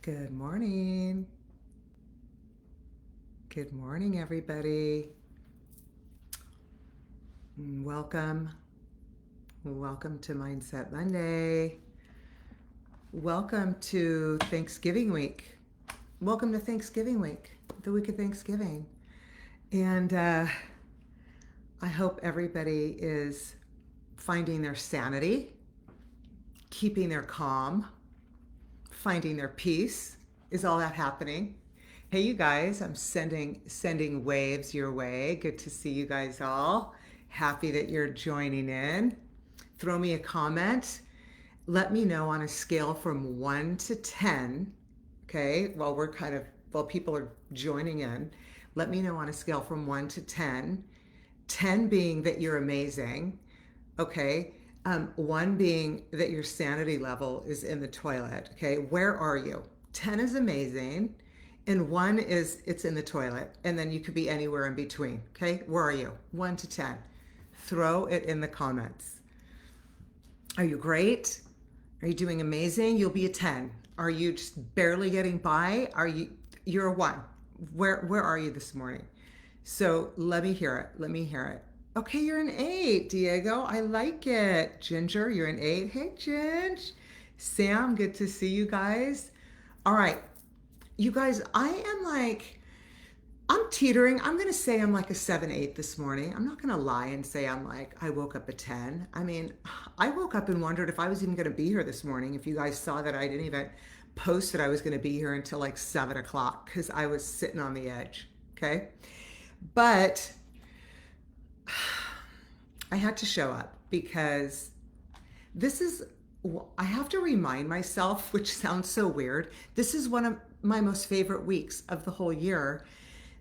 Good morning. Good morning, everybody. Welcome. Welcome to Mindset Monday. Welcome to Thanksgiving week. Welcome to Thanksgiving week, the week of Thanksgiving. And I hope everybody is finding their sanity, keeping their calm, finding their peace. Is all that happening? Hey, you guys, I'm sending waves your way. Good to see you guys all. Happy that you're joining in. Throw me a comment. Let me know on a scale from 1 to 10. Okay, while people are joining in, let me know on a scale from 1 to 10. 10 being that you're amazing. Okay. 1 being that your sanity level is in the toilet. Okay. Where are you? 10 is amazing. And 1 is it's in the toilet. And then you could be anywhere in between. Okay. Where are you? 1 to 10. Throw it in the comments. Are you great? Are you doing amazing? You'll be a 10. Are you just barely getting by? You're a 1. Where are you this morning? So let me hear it. Let me hear it. Okay, you're an 8, Diego. I like it. Ginger, you're an 8. Hey, Ginge. Sam, good to see you guys. All right, you guys, I'm teetering. I'm going to say I'm like a 7, 8 this morning. I'm not going to lie and say I woke up at 10. I mean, I woke up and wondered if I was even going to be here this morning. If you guys saw that I didn't even post that I was going to be here until like 7 o'clock because I was sitting on the edge. Okay. But I had to show up because this is, I have to remind myself, which sounds so weird, this is one of my most favorite weeks of the whole year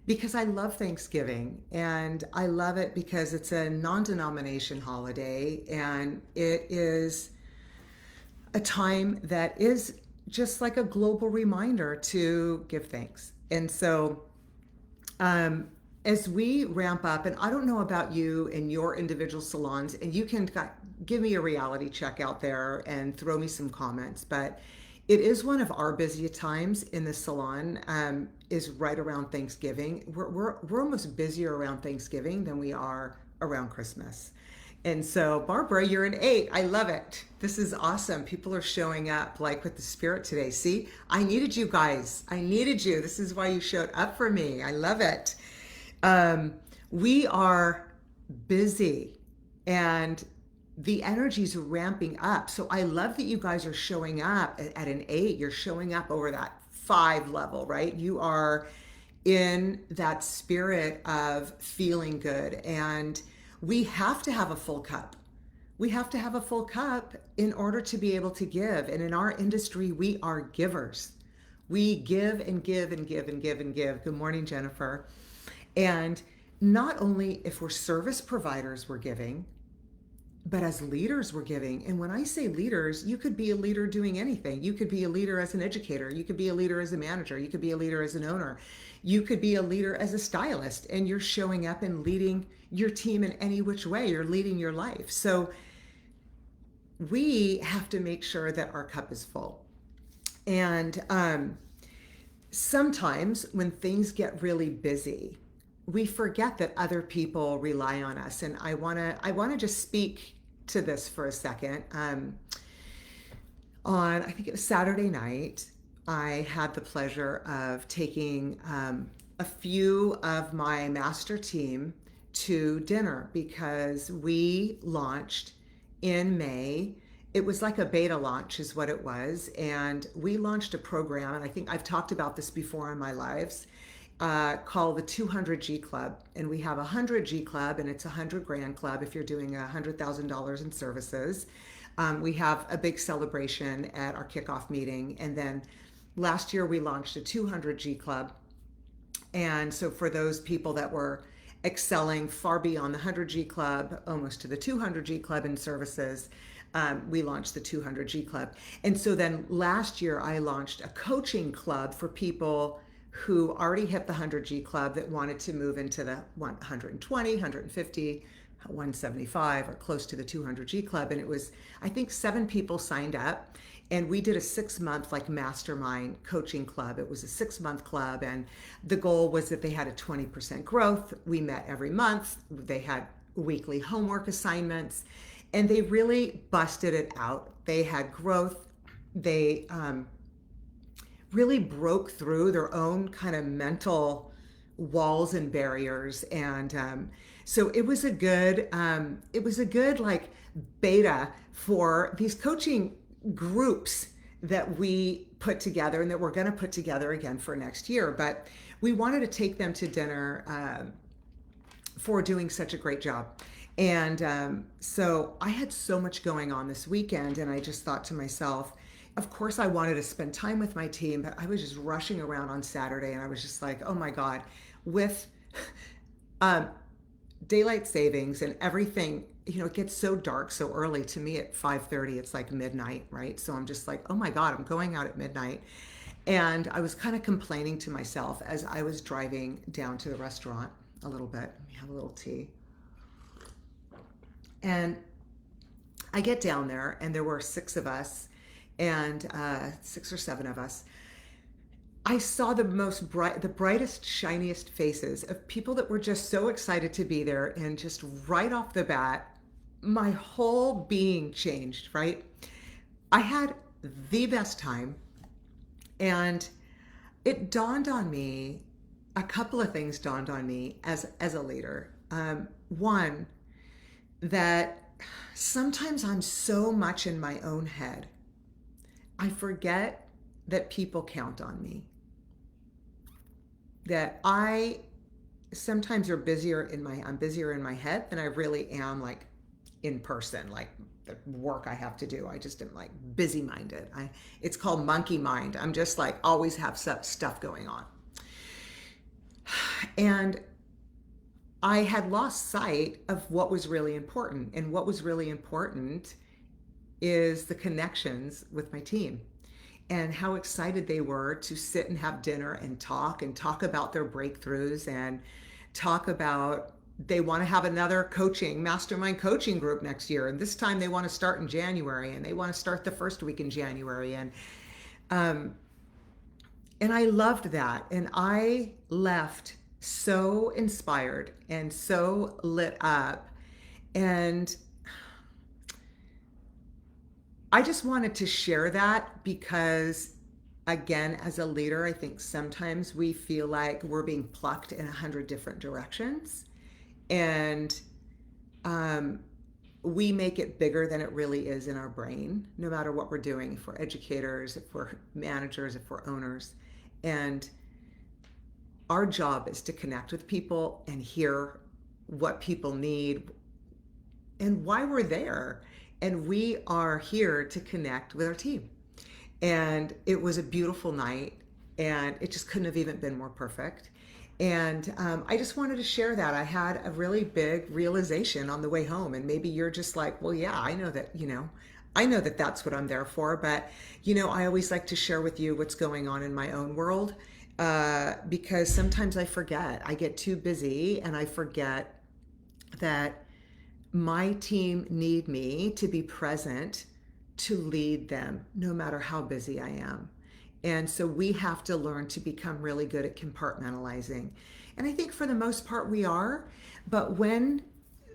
because I love Thanksgiving and I love it because it's a non denomination holiday and it is a time that is just like a global reminder to give thanks. And so, um, as we ramp up, and I don't know about you and your individual salons, and you can give me a reality check out there and throw me some comments, but it is one of our busiest times in the salon, is right around Thanksgiving. We're almost busier around Thanksgiving than we are around Christmas. And so, Barbara, you're an 8. I love it. This is awesome. People are showing up like with the spirit today. See, I needed you guys. I needed you. This is why you showed up for me. I love it. Um, we are busy and the energy's ramping up. So I love that you guys are showing up at an 8. You're showing up over that 5 level, right? You are in that spirit of feeling good. And we have to have a full cup. We have to have a full cup in order to be able to give. And in our industry, we are givers. We give and give and give and give and give. Good morning, Jennifer. And not only if we're service providers, we're giving, but as leaders, we're giving. And when I say leaders, you could be a leader doing anything. You could be a leader as an educator. You could be a leader as a manager. You could be a leader as an owner. You could be a leader as a stylist, and you're showing up and leading your team in any which way. You're leading your life. So we have to make sure that our cup is full. And sometimes when things get really busy, we forget that other people rely on us. And I want to just speak to this for a second. On I think it was Saturday night, I had the pleasure of taking a few of my master team to dinner because we launched in May. It was like a beta launch, is what it was. And we launched a program, and I think I've talked about this before in my lives, called the 200G Club. And we have a 100G Club, and it's a 100 grand club if you're doing $100,000 in services. We have a big celebration at our kickoff meeting. And then last year we launched a 200G Club. And so for those people that were excelling far beyond the 100G Club, almost to the 200G Club in services, we launched the 200G Club. And so then last year I launched a coaching club for people who already hit the 100G Club that wanted to move into the 120, 150, 175 or close to the 200G Club. And it was, I think 7 people signed up. And we did a 6-month like mastermind coaching club. It was a 6-month club. And the goal was that they had a 20% growth. We met every month. They had weekly homework assignments. And they really busted it out. They had growth. They really broke through their own kind of mental walls and barriers. And so it was a good like beta for these coaching groups that we put together and that we're going to put together again for next year. But we wanted to take them to dinner for doing such a great job. And so I had so much going on this weekend, and I just thought to myself, of course I wanted to spend time with my team, but I was just rushing around on Saturday, and I was just like, oh my God, with daylight savings and everything, it gets so dark so early. To me at 5:30, it's like midnight, right? So I'm just like, oh my God, I'm going out at midnight. And I was kind of complaining to myself as I was driving down to the restaurant a little bit. Let me have a little tea. And I get down there, and there were 6 of us, and 6 or 7 of us. I saw the brightest, shiniest faces of people that were just so excited to be there. And just right off the bat, my whole being changed, right? I had the best time. And it dawned on me, a couple of things dawned on me as a leader. One, that sometimes I'm so much in my own head, I forget that people count on me. That I sometimes I'm busier in my head than I really am like in person, like the work I have to do. I just am like busy minded. It's called monkey mind. I'm just like always have stuff going on. And I had lost sight of what was really important. And what was really important is the connections with my team, and how excited they were to sit and have dinner and talk about their breakthroughs, and talk about they want to have another mastermind coaching group next year. And this time they want to start in January, and they want to start the first week in January. And I loved that. And I left so inspired and so lit up. And I just wanted to share that because, again, as a leader, I think sometimes we feel like we're being plucked in 100 different directions. And we make it bigger than it really is in our brain, no matter what we're doing, if we're educators, if we're managers, if we're owners. And our job is to connect with people and hear what people need and why we're there. And we are here to connect with our team. And it was a beautiful night, and it just couldn't have even been more perfect. And I just wanted to share that. I had a really big realization on the way home. And maybe you're just like, well, yeah, I know that that's what I'm there for. But, I always like to share with you what's going on in my own world, because sometimes I forget. I get too busy, and I forget that my team need me to be present to lead them, no matter how busy I am. And so we have to learn to become really good at compartmentalizing. And I think for the most part we are, but when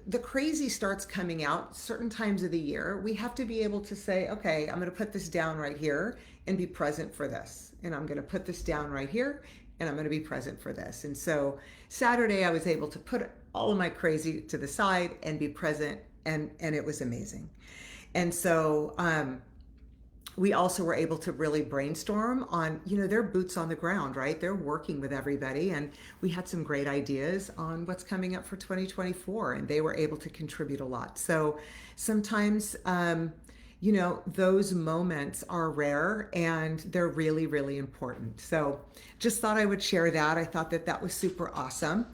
the crazy starts coming out certain times of the year, we have to be able to say, okay, I'm going to put this down right here and be present for this. And I'm going to put this down right here and I'm going to be present for this. And so Saturday I was able to put all of my crazy to the side and be present, and it was amazing. And so we also were able to really brainstorm on, their boots on the ground, right? They're working with everybody, and we had some great ideas on what's coming up for 2024, and they were able to contribute a lot. So sometimes, those moments are rare, and they're really, really important. So just thought I would share that. I thought that was super awesome.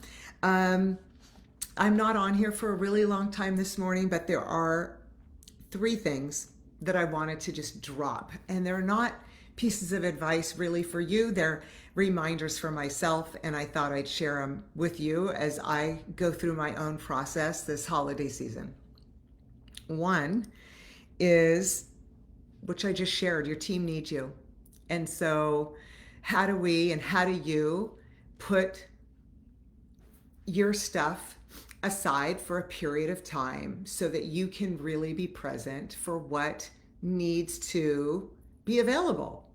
I'm not on here for a really long time this morning, but there are 3 things that I wanted to just drop. And they're not pieces of advice really for you. They're reminders for myself, and I thought I'd share them with you as I go through my own process this holiday season. One is, which I just shared, your team needs you. And so, how do you put your stuff aside for a period of time so that you can really be present for what needs to be available?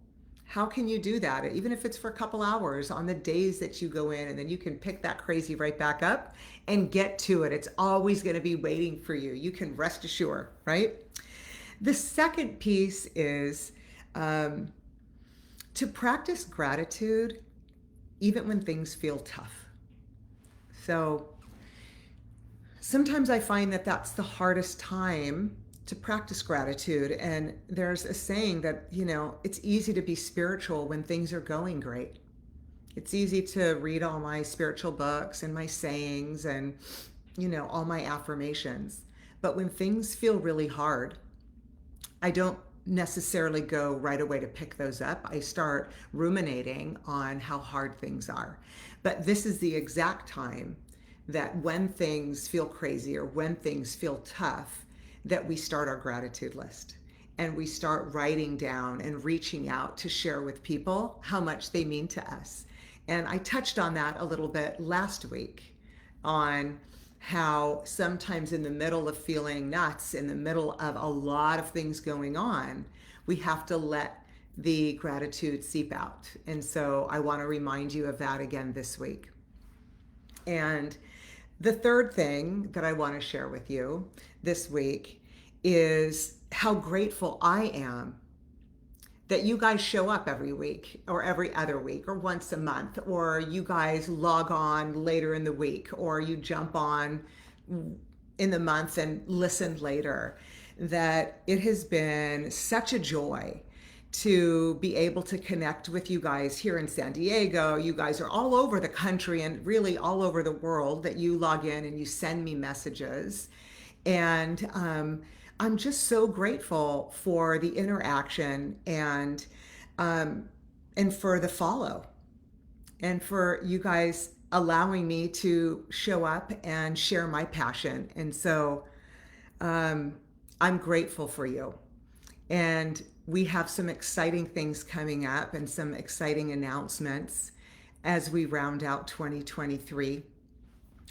How can you do that? Even if it's for a couple hours on the days that you go in, and then you can pick that crazy right back up and get to it. It's always going to be waiting for you. You can rest assured, right? The second piece is to practice gratitude even when things feel tough. So sometimes I find that that's the hardest time to practice gratitude. And there's a saying that, it's easy to be spiritual when things are going great. It's easy to read all my spiritual books and my sayings and, all my affirmations. But when things feel really hard, I don't necessarily go right away to pick those up. I start ruminating on how hard things are. But this is the exact time that when things feel crazy or when things feel tough, that we start our gratitude list and we start writing down and reaching out to share with people how much they mean to us. And I touched on that a little bit last week on how sometimes in the middle of feeling nuts, in the middle of a lot of things going on, we have to let the gratitude seep out. And so I want to remind you of that again this week. And the third thing that I want to share with you this week is how grateful I am that you guys show up every week or every other week or once a month, or you guys log on later in the week, or you jump on in the month and listen later. That it has been such a joy to be able to connect with you guys here in San Diego. You guys are all over the country and really all over the world that you log in and you send me messages. And I'm just so grateful for the interaction and for the follow and for you guys allowing me to show up and share my passion. And so I'm grateful for you. And we have some exciting things coming up and some exciting announcements as we round out 2023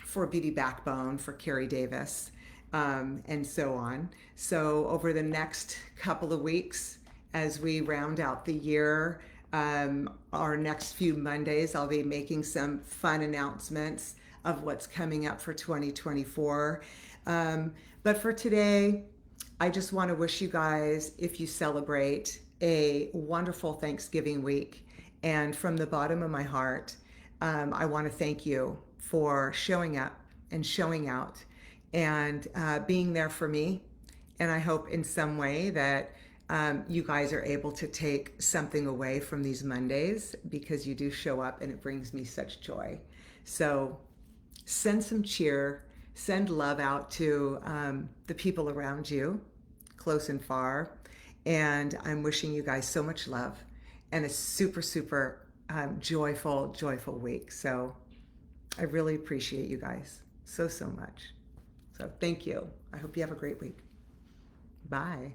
for Beauty Backbone, for Carrie Davis, and so on. So over the next couple of weeks, as we round out the year, our next few Mondays, I'll be making some fun announcements of what's coming up for 2024. But for today, I just want to wish you guys, if you celebrate, a wonderful Thanksgiving week. And from the bottom of my heart, I want to thank you for showing up and showing out and being there for me. And I hope in some way that you guys are able to take something away from these Mondays, because you do show up and it brings me such joy. So send some cheer, send love out to the people around you, close and far. And I'm wishing you guys so much love and a super, super joyful week. So I really appreciate you guys so much. So thank you. I hope you have a great week. Bye.